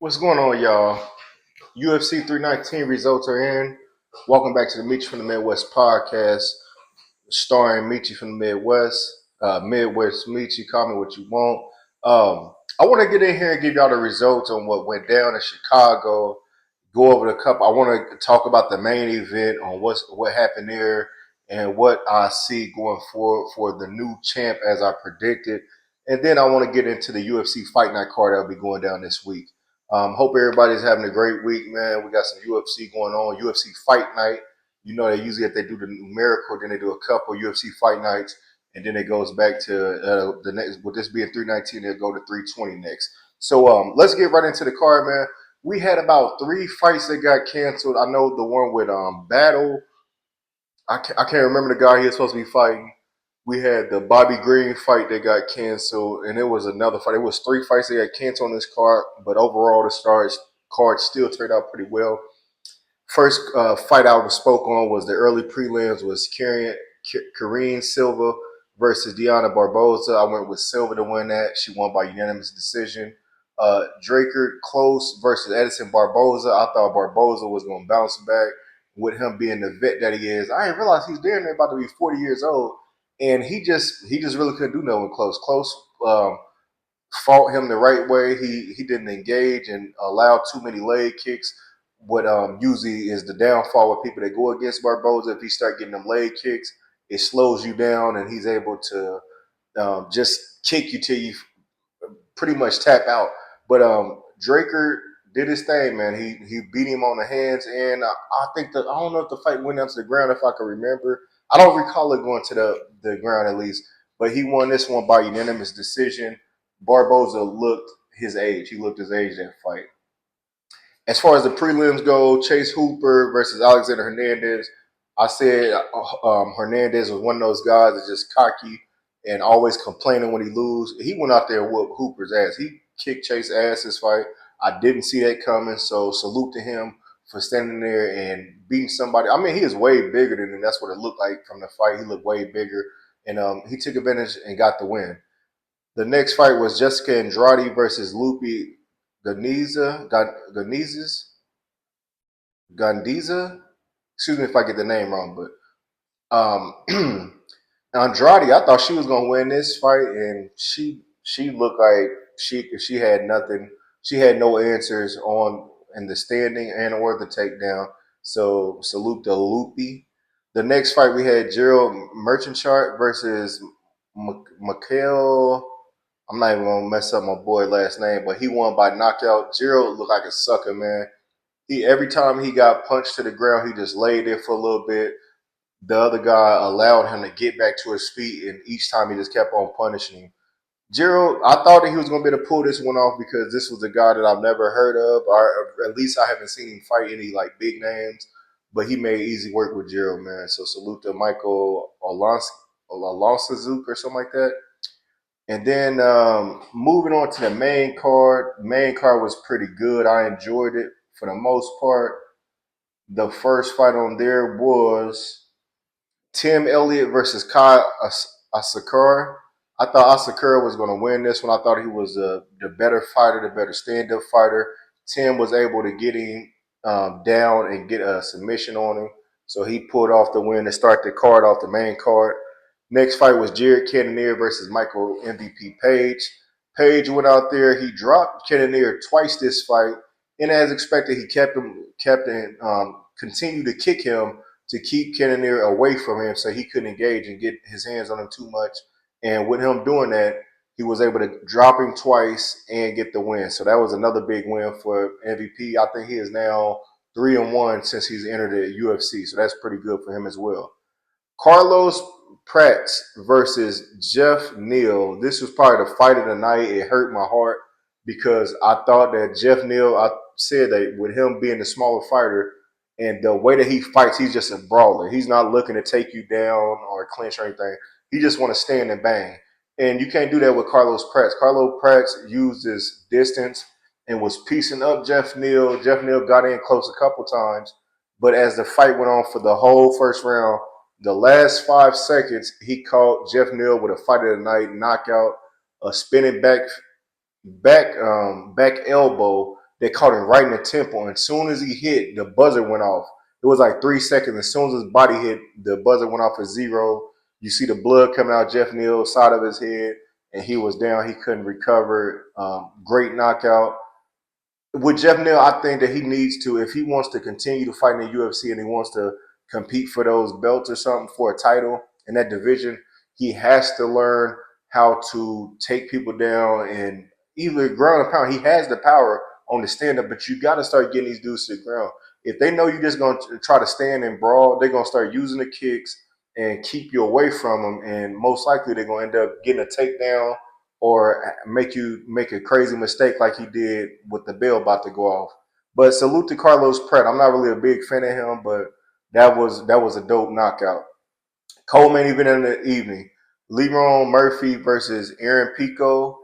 What's going on, y'all? UFC 319 results are in. Welcome back to the Mechee from the Midwest podcast, starring Mechee from the Midwest. Midwest Mechee, call me what you want. I want to get in here and give y'all the results on what went down in Chicago. Go over the cup. I want to talk about the main event on what happened there and what I see going forward for the new champ as I predicted. And then I want to get into the UFC Fight Night card that'll be going down this week. Hope everybody's having a great week, man. We got some UFC going on. UFC Fight Night. You know, they usually if they do the numerical, then they do a couple UFC Fight Nights, and then it goes back to the next. With this being 319, they'll go to 320 next. So let's get right into the card, man. We had about three fights that got canceled. I know the one with Battle. I can't remember the guy he was supposed to be fighting. We had the Bobby Green fight that got canceled, and it was another fight. It was three fights that got canceled on this card, but overall the stars card still turned out pretty well. First fight I spoke on was the early prelims was Karine Silva versus Deanna Barboza. I went with Silva to win that. She won by unanimous decision. Draker Close versus Edison Barboza. I thought Barboza was going to bounce back with him being the vet that he is. I didn't realize he's damn near about to be 40 years old, and he just really couldn't do nothing with Close. Close fought him the right way. He didn't engage and allow too many leg kicks. What usually is the downfall with people that go against Barboza. If he start getting them leg kicks, it slows you down, and he's able to just kick you till you pretty much tap out. But Draker did his thing, man. He beat him on the hands, and I think that I don't know if the fight went down to the ground. If I can remember, I don't recall it going to the ground at least. But he won this one by unanimous decision. Barboza looked his age. He looked his age in that fight. As far as the prelims go, Chase Hooper versus Alexander Hernandez. I said Hernandez was one of those guys that's just cocky and always complaining when he loses. He went out there and whooped Hooper's ass. He kicked Chase's ass this fight. I didn't see that coming, so salute to him for standing there and beating somebody. I mean, he is way bigger than him. That's what it looked like from the fight. He looked way bigger, and he took advantage and got the win. The next fight was Jessica Andrade versus Lupi Gandiza. Excuse me if I get the name wrong, but Andrade, I thought she was gonna win this fight, and she looked like she had nothing. She had no answers on in the standing and or the takedown. So salute to Lupi. The next fight we had Gerald Merchantchart versus Mikhail. I'm not even gonna mess up my boy last name, but he won by knockout. Gerald looked like a sucker, man. He every time he got punched to the ground, he just laid there for a little bit. The other guy allowed him to get back to his feet, and each time he just kept on punishing him. Gerald, I thought that he was going to be able to pull this one off because this was a guy that I've never heard of, or at least I haven't seen him fight any like big names. But he made easy work with Gerald, man. So salute to Michael Alonso or something like that. And then moving on to the main card. The main card was pretty good. I enjoyed it for the most part. The first fight on there was Tim Elliott versus Kai Asakura. I thought Asakura was going to win this one. I thought he was the better fighter, the better stand-up fighter. Tim was able to get him down and get a submission on him. So he pulled off the win to start the card off the main card. Next fight was Jared Cannonier versus Michael MVP Page. Page went out there. He dropped Cannonier twice this fight. And as expected, he continued to kick him to keep Cannonier away from him so he couldn't engage and get his hands on him too much. And with him doing that, he was able to drop him twice and get the win. So that was another big win for MVP. I think he is now 3-1 since he's entered the UFC. So that's pretty good for him as well. Carlos Pratt versus Jeff Neal. This was probably the fight of the night. It hurt my heart because I thought that Jeff Neal, I said that with him being the smaller fighter and the way that he fights, he's just a brawler. He's not looking to take you down or clinch or anything. He just want to stand and bang. And you can't do that with Carlos Pratt. Carlos Pratt used his distance and was piecing up Jeff Neal. Jeff Neal got in close a couple times, but as the fight went on for the whole first round, the last 5 seconds, he caught Jeff Neal with a fight of the night knockout, a spinning back elbow They caught him right in the temple. And as soon as he hit, the buzzer went off. It was like 3 seconds. As soon as his body hit, the buzzer went off at 0. You see the blood coming out Jeff Neal's side of his head, and he was down. He couldn't recover. Great knockout. With Jeff Neal, I think that he needs to, if he wants to continue to fight in the UFC and he wants to compete for those belts or something for a title in that division, he has to learn how to take people down and either ground and pound. He has the power on the stand-up, but you got to start getting these dudes to the ground. If they know you're just going to try to stand and brawl, they're going to start using the kicks and keep you away from them, and most likely they're going to end up getting a takedown or make you make a crazy mistake like he did with the bell about to go off. But salute to Carlos Pratt. I'm not really a big fan of him, but that was a dope knockout. Co-main event in the evening: Leron Murphy versus Aaron Pico.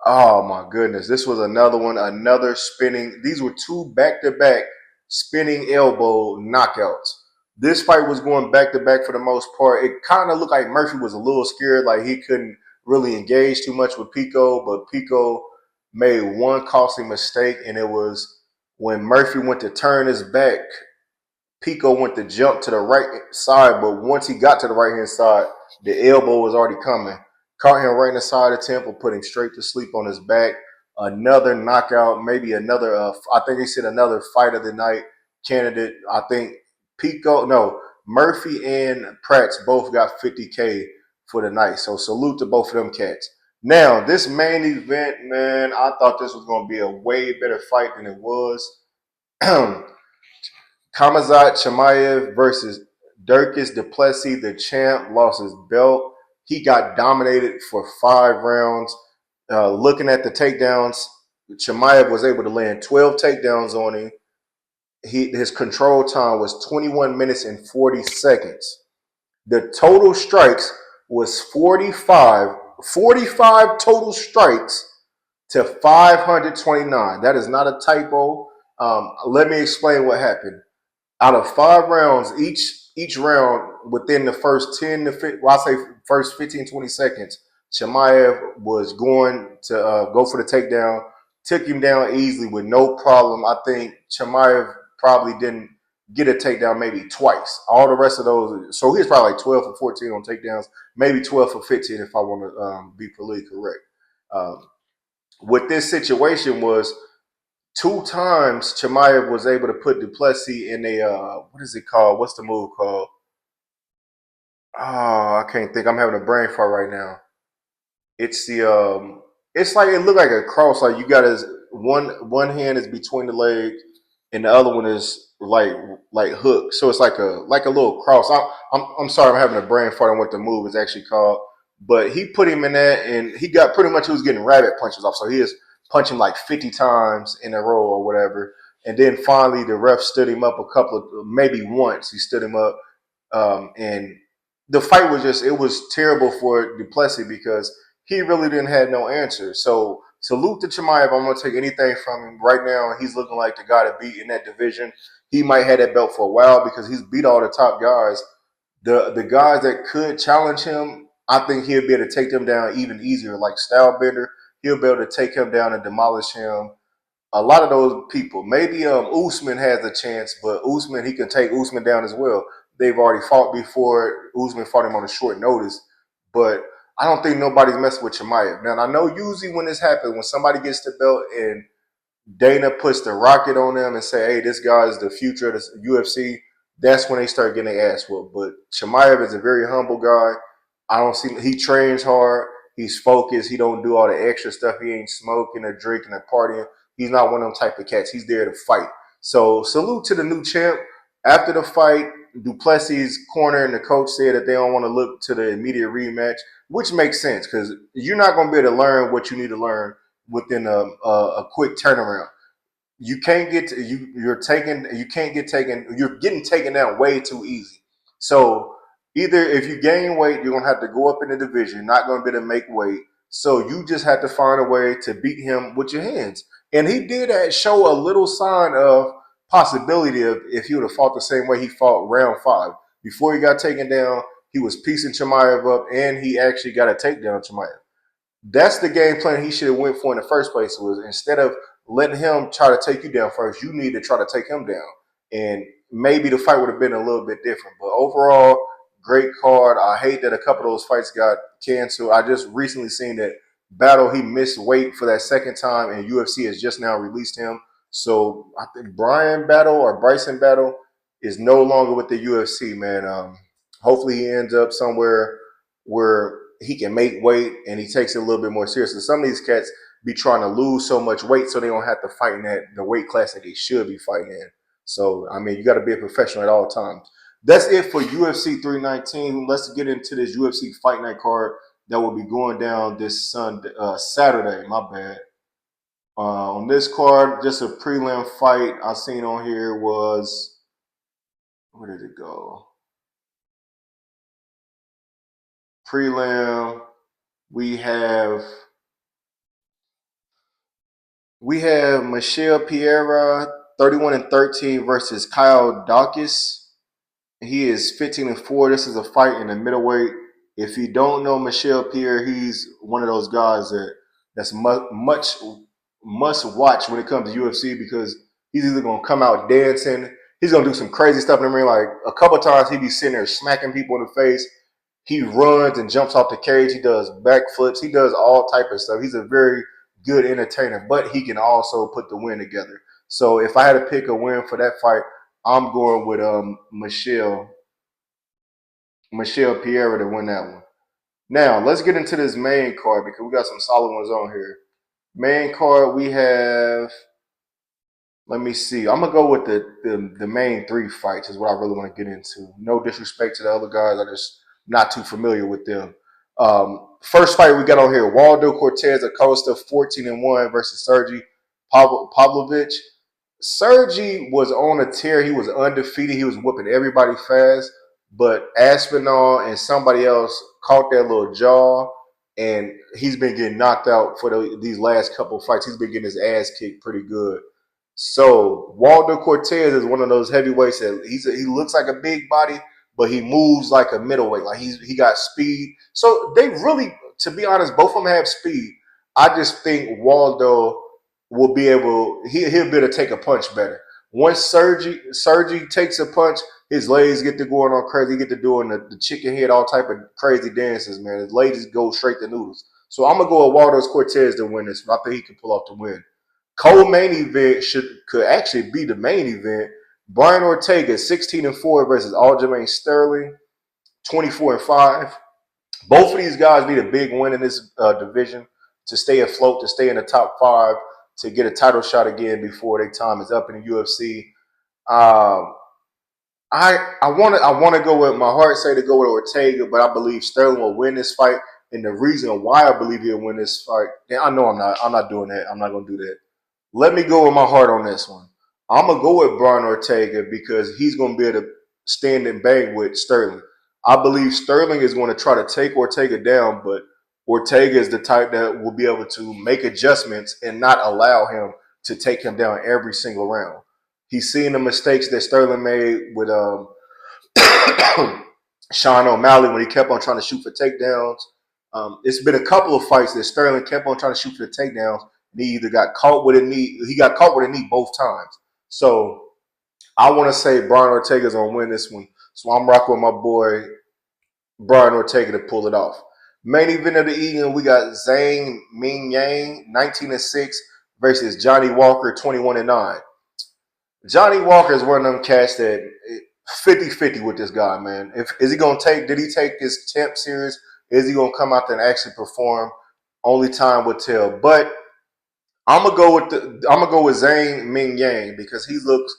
Oh my goodness, this was another one, another spinning. These were 2 back-to-back spinning elbow knockouts. This fight was going back-to-back for the most part. It kind of looked like Murphy was a little scared, like he couldn't really engage too much with Pico, but Pico made one costly mistake, and it was when Murphy went to turn his back. Pico went to jump to the right side, but once he got to the right-hand side, the elbow was already coming. Caught him right in the side of the temple, put him straight to sleep on his back. Another knockout, maybe another, I think they said another fight of the night candidate. I think Murphy and Pratt's both got 50K for the night. So salute to both of them cats. Now, this main event, man, I thought this was going to be a way better fight than it was. Khamzat Chimaev versus Dirkus Du Plessis, the champ, lost his belt. He got dominated for 5 rounds. Looking at the takedowns, Chimaev was able to land 12 takedowns on him. His control time was 21 minutes and 40 seconds. The total strikes was 45 total strikes to 529. That is not a typo. Let me explain what happened. Out of 5 rounds, each round within the first 10 to 15, well, I say first 15, 20 seconds, Chimaev was going to go for the takedown, took him down easily with no problem. I think Chimaev probably didn't get a takedown maybe twice. All the rest of those, so he was probably like 12 for 14 on takedowns, maybe 12 for 15 if I want to be politically correct. What this situation was, 2 times Chimaev was able to put Du Plessis in a, what is it called? What's the move called? Oh, I can't think. I'm having a brain fart right now. It's it's like it looked like a cross. Like you got his one hand is between the legs, and the other one is like hooked. So it's like a little cross. I'm sorry, I'm having a brain fart on what the move is actually called. But he put him in that, and he got pretty much he was getting rabbit punches off. So he is punching like 50 times in a row or whatever. And then finally, the ref stood him up maybe once. He stood him up, and the fight was it was terrible for Du Plessis because he really didn't have no answer. So salute to Chimaev. I'm gonna take anything from him right now. He's looking like the guy to beat in that division. He might have that belt for a while because he's beat all the top guys. The guys that could challenge him, I think he'll be able to take them down even easier. Like Stylebender, he'll be able to take him down and demolish him. A lot of those people, maybe Usman has a chance, but Usman, he can take Usman down as well. They've already fought before. Usman fought him on a short notice, but I don't think nobody's messing with Chimaev. Now, I know usually when this happens, when somebody gets the belt and Dana puts the rocket on them and say, hey, this guy is the future of the UFC, that's when they start getting their ass whooped. But Chimaev is a very humble guy. I don't see he trains hard. He's focused. He don't do all the extra stuff. He ain't smoking or drinking or partying. He's not one of them type of cats. He's there to fight. So salute to the new champ. After the fight, Du Plessis' corner and the coach said that they don't want to look to the immediate rematch, which makes sense because you're not going to be able to learn what you need to learn within a quick turnaround. You can't get to, you're getting taken down way too easy. So either if you gain weight, you're gonna have to go up in the division, not gonna be able to make weight. So you just have to find a way to beat him with your hands. And he did show a little sign of possibility of if he would have fought the same way he fought round 5. Before he got taken down, he was piecing Chimaev up and he actually got a takedown of Chimaev. That's the game plan he should have went for in the first place. Was instead of letting him try to take you down first. You need to try to take him down. And maybe the fight would have been a little bit different. But overall, great card. I hate that a couple of those fights got canceled. I just recently seen that Battle, he missed weight for that second time, and UFC has just now released him. So I think Bryson Battle is no longer with the UFC, man. Hopefully he ends up somewhere where he can make weight and he takes it a little bit more seriously. Some of these cats be trying to lose so much weight so they don't have to fight in the weight class that they should be fighting in. So, I mean, you got to be a professional at all times. That's it for UFC 319. Let's get into this UFC Fight Night card that will be going down this Saturday. My bad. On this card, just a prelim fight I seen on here was, where did it go? Prelim. We have Mechee Pereira, 31-13 versus Kyle Dawkins. He is 15-4. This is a fight in the middleweight. If you don't know Mechee Pereira, he's one of those guys that's must watch when it comes to UFC because he's either gonna come out dancing, he's gonna do some crazy stuff in the ring. Like a couple times, he be sitting there smacking people in the face. He runs and jumps off the cage. He does backflips. He does all type of stuff. He's a very good entertainer, but he can also put the win together. So if I had to pick a win for that fight, I'm going with Mechee Pereira to win that one. Now let's get into this main card because we got some solid ones on here. Main card we have. Let me see. I'm gonna go with the main three fights is what I really want to get into. No disrespect to the other guys, I just not too familiar with them. First fight we got on here: Waldo Cortez Acosta, 14-1 versus Sergey Pavlovich. Sergey was on a tear. He was undefeated. He was whooping everybody fast. But Aspinall and somebody else caught that little jaw, and he's been getting knocked out for these last couple fights. He's been getting his ass kicked pretty good. So Waldo Cortez is one of those heavyweights that he looks like a big body, but he moves like a middleweight. Like he got speed. So they really, to be honest, both of them have speed. I just think Waldo will be able. He'll be able to take a punch better. Once Sergey takes a punch, his legs get to going on crazy. He get to doing the chicken head, all type of crazy dances, man. His legs go straight to noodles. So I'm gonna go with Waldo Cortez to win this. I think he can pull off the win. Co-main event could actually be the main event. Brian Ortega, 16-4 versus Aljamain Sterling, 24-5. Both of these guys need a big win in this division to stay afloat, to stay in the top five, to get a title shot again before their time is up in the UFC. I want to go with my heart say to go with Ortega, but I believe Sterling will win this fight. And the reason why I believe he'll win this fight, and I know I'm not doing that. I'm not going to do that. Let me go with my heart on this one. I'm going to go with Brian Ortega because he's going to be able to stand and bang with Sterling. I believe Sterling is going to try to take Ortega down, but Ortega is the type that will be able to make adjustments and not allow him to take him down every single round. He's seen the mistakes that Sterling made with Sean O'Malley when he kept on trying to shoot for takedowns. It's been a couple of fights that Sterling kept on trying to shoot for the takedowns. And he either got caught with a knee. He got caught with a knee both times. So I want to say Brian Ortega's going to win this one. So I'm rocking with my boy Brian Ortega to pull it off. Main event of the evening, we got Zhang Ming Yang, 19-6 versus Johnny Walker, 21-9. Johnny Walker is one of them cats that 50-50 with this guy, man. Did he take this temp series? Is he going to come out there and actually perform? Only time will tell. But I'm gonna go with Zhang Ming Yang because he looks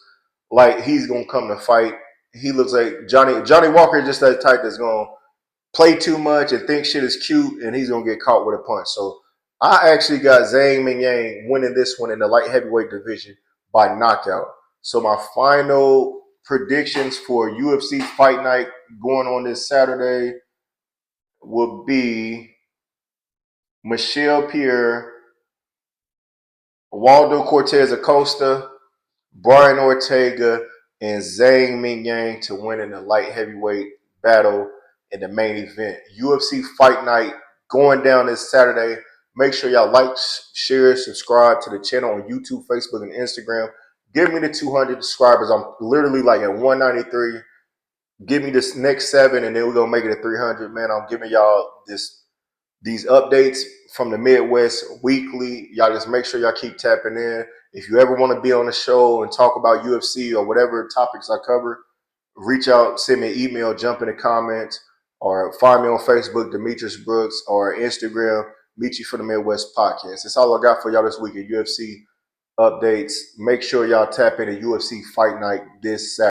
like he's gonna come to fight. He looks like Johnny Walker is just that type that's gonna play too much and think shit is cute, and he's gonna get caught with a punch. So I actually got Zhang Ming Yang winning this one in the light heavyweight division by knockout. So my final predictions for UFC Fight Night going on this Saturday will be Mechee Pereira, Waldo Cortez Acosta, Brian Ortega, and Zhang Ming Yang to win in the light heavyweight battle in the main event. UFC Fight Night going down this Saturday. Make sure y'all like, share, subscribe to the channel on YouTube, Facebook, and Instagram. Give me the 200 subscribers. I'm literally like at 193. Give me this next 7, and then we're gonna make it at 300. Man, I'm giving y'all these updates from the Midwest weekly. Y'all just make sure y'all keep tapping in. If you ever want to be on the show and talk about UFC or whatever topics I cover, reach out, send me an email, jump in the comments, or find me on Facebook, Demetrius Brooks, or Instagram, Mechee from the Midwest Podcast. That's all I got for y'all this week at UFC updates. Make sure y'all tap into UFC Fight Night this Saturday.